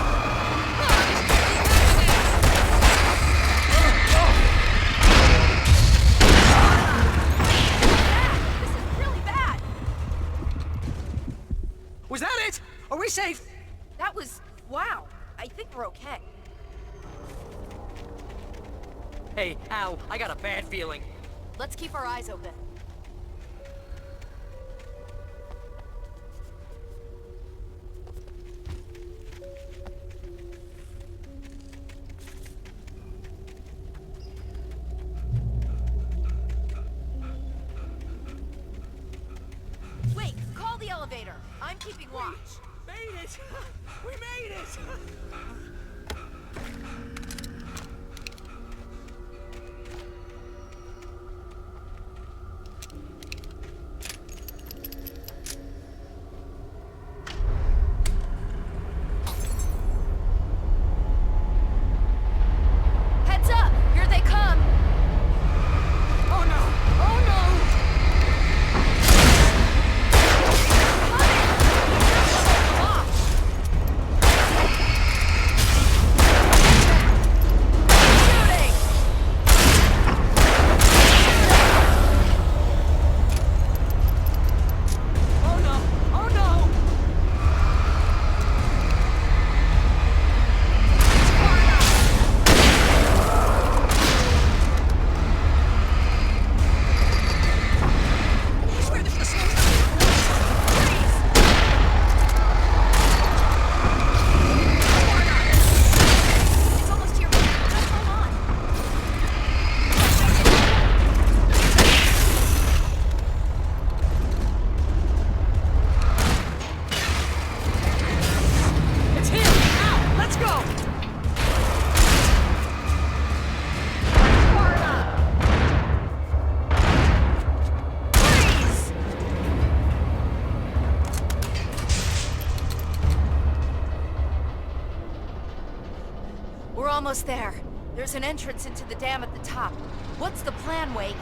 This is really bad. Was that it? Are we safe? That was... wow. I think we're okay. Hey, Al, I got a bad feeling. Let's keep our eyes open. Wait, call the elevator. I'm keeping watch. Made it! We made it! Heads up! Here they come! Oh no! Oh no! almost there. There's an entrance into the dam at the top. What's the plan, Wake?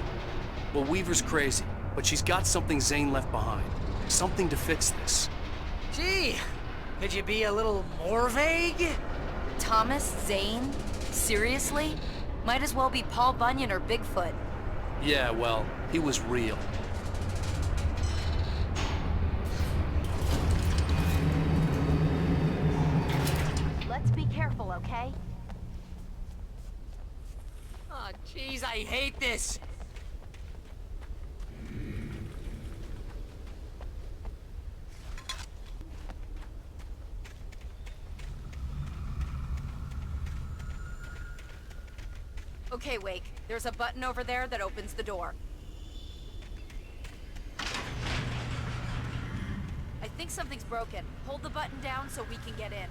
Well, Weaver's crazy, but she's got something Zane left behind. Something to fix this. Gee, could you be a little more vague? Thomas Zane? Seriously? Might as well be Paul Bunyan or Bigfoot. Yeah, well, he was real. Let's be careful, okay? Oh, jeez, I hate this. Okay, Wake. There's a button over there that opens the door. I think something's broken. Hold the button down so we can get in.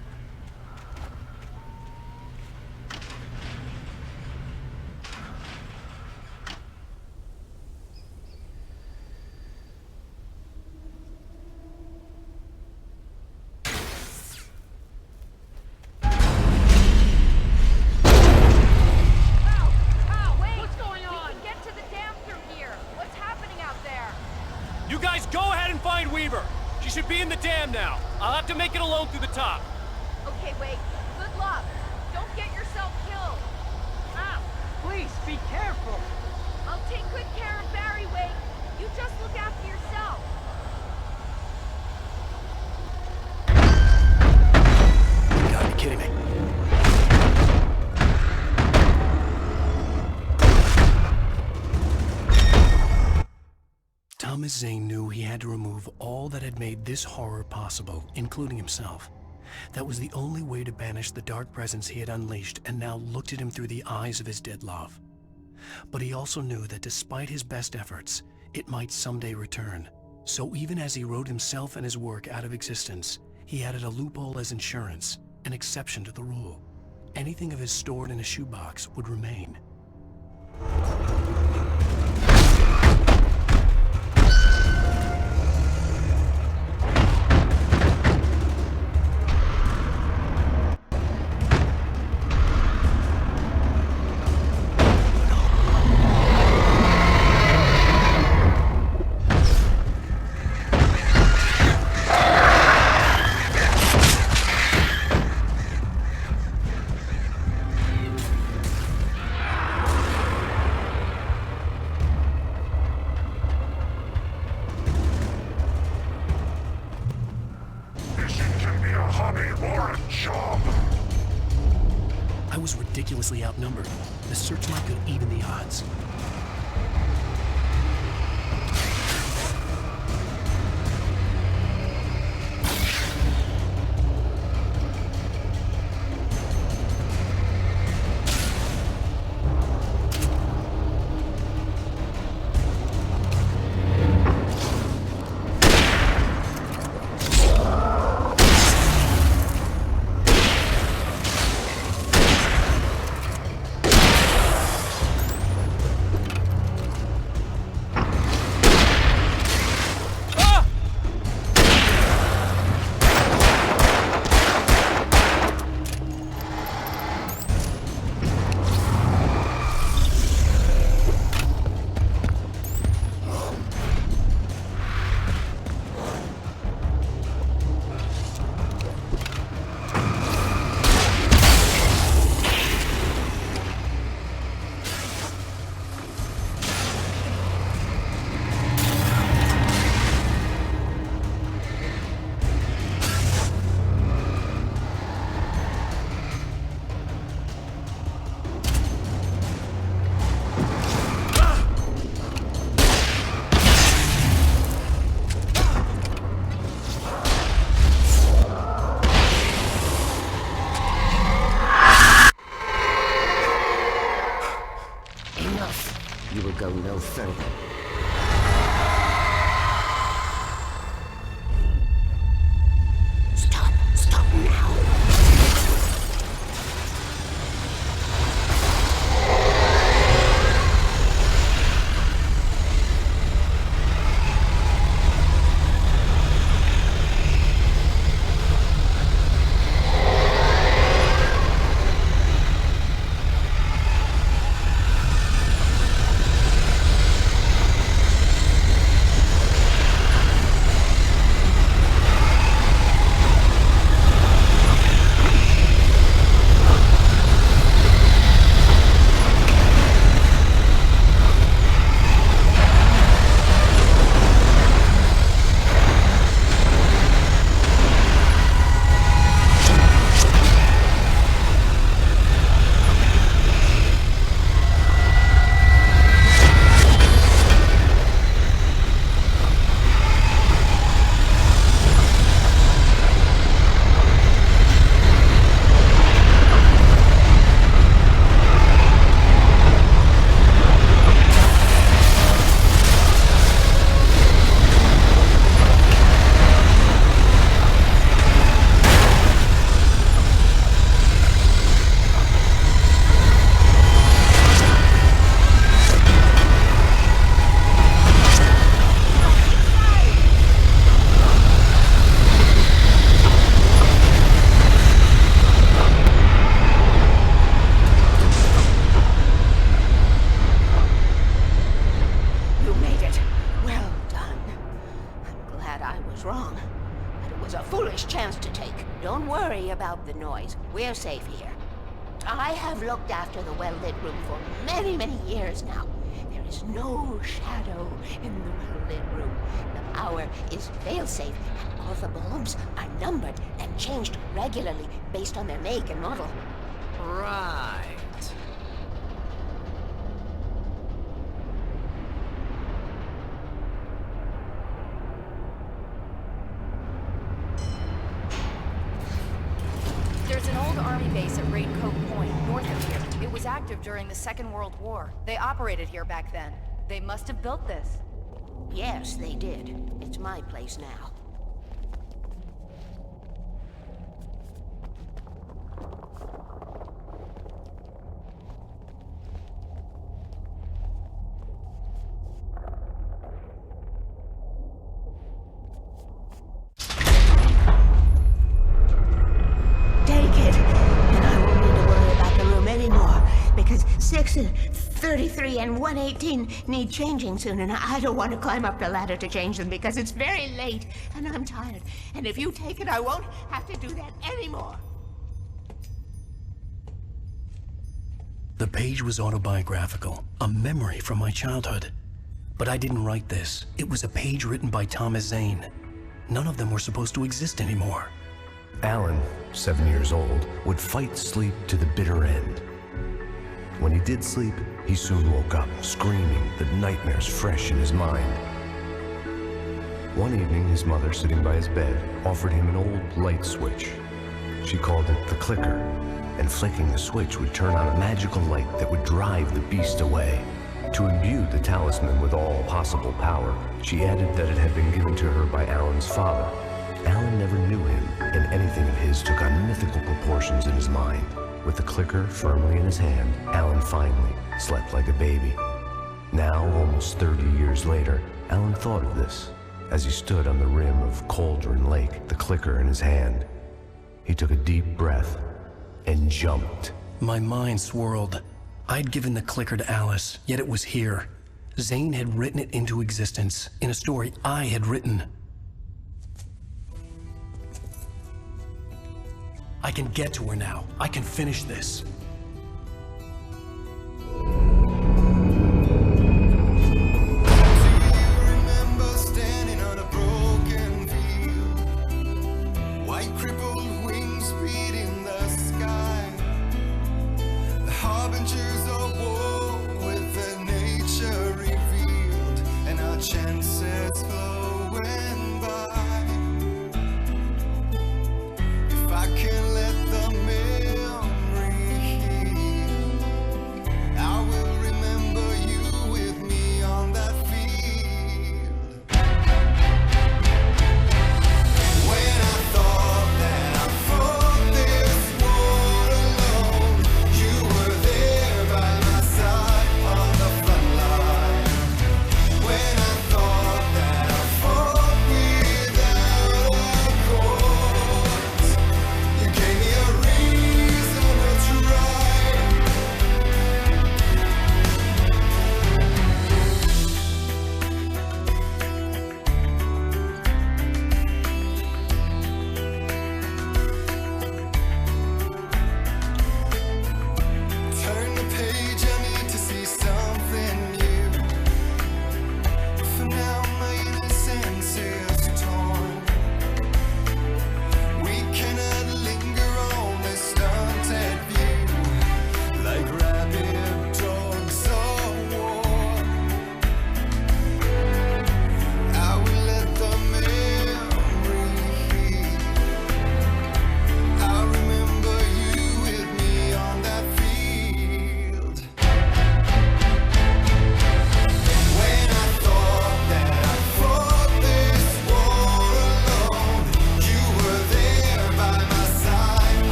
You guys go ahead and find Weaver. She should be in the dam now. I'll have to make it alone through the top. Okay, Wake. Good luck. Don't get yourself killed. Ah, please, be careful. I'll take good care of Barry, Wake. You just look after yourself. You gotta be kidding me. Thomas Zane knew he had to remove all that had made this horror possible, including himself. That was the only way to banish the dark presence he had unleashed and now looked at him through the eyes of his dead love. But he also knew that despite his best efforts, it might someday return. So even as he wrote himself and his work out of existence, he added a loophole as insurance, an exception to the rule. Anything of his stored in a shoebox would remain. I was ridiculously outnumbered. The searchlight could even the odds. was a foolish chance to take. Don't worry about the noise. We're safe here. I have looked after the well-lit room for many, many years now. There is no shadow in the well-lit room. The power is fail-safe, and all the bulbs are numbered and changed regularly based on their make and model. Right. There's an old army base at Raincoat Point, north of here. It was active during the Second World War. They operated here back then. They must have built this. Yes, they did. It's my place now. Because 6 and 33 and 118 need changing soon, and I don't want to climb up the ladder to change them because it's very late and I'm tired. And if you take it, I won't have to do that anymore. The page was autobiographical, a memory from my childhood. But I didn't write this. It was a page written by Thomas Zane. None of them were supposed to exist anymore. Alan, 7 years old, would fight sleep to the bitter end. When he did sleep, he soon woke up, screaming, the nightmares fresh in his mind. One evening, his mother, sitting by his bed, offered him an old light switch. She called it the clicker, and flicking the switch would turn on a magical light that would drive the beast away. To imbue the talisman with all possible power, she added that it had been given to her by Alan's father. Alan never knew him, and anything of his took on mythical proportions in his mind. With the clicker firmly in his hand, Alan finally slept like a baby. Now, almost 30 years later, Alan thought of this as he stood on the rim of Cauldron Lake, the clicker in his hand. He took a deep breath and jumped. My mind swirled. I'd given the clicker to Alice, yet it was here. Zane had written it into existence in a story I had written. I can get to her now. I can finish this. Chances flowing by. If I can let the memory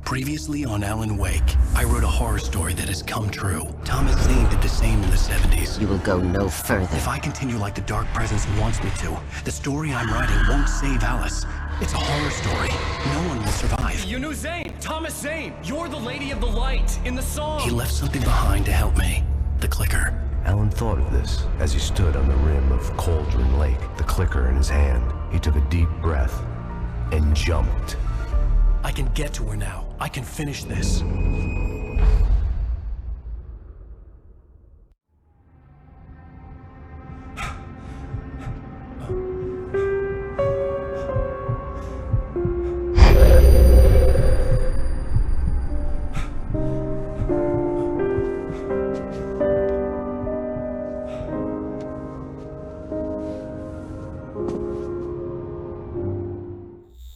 Previously on Alan Wake, I wrote a horror story that has come true. Thomas Zane did the same in the 70s. You will go no further. If I continue like the Dark Presence wants me to, the story I'm writing won't save Alice. It's a horror story. No one will survive. You knew Zane, Thomas Zane. You're the Lady of the Light in the song. He left something behind to help me. The clicker. Alan thought of this as he stood on the rim of Cauldron Lake, the clicker in his hand. He took a deep breath and jumped. I can get to her now. I can finish this.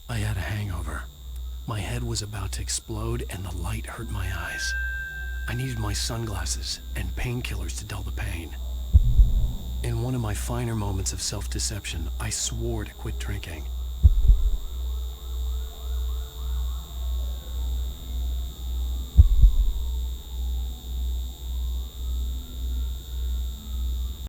I had a hangover. My head was about to explode and the light hurt my eyes. I needed my sunglasses and painkillers to dull the pain. In one of my finer moments of self-deception, I swore to quit drinking.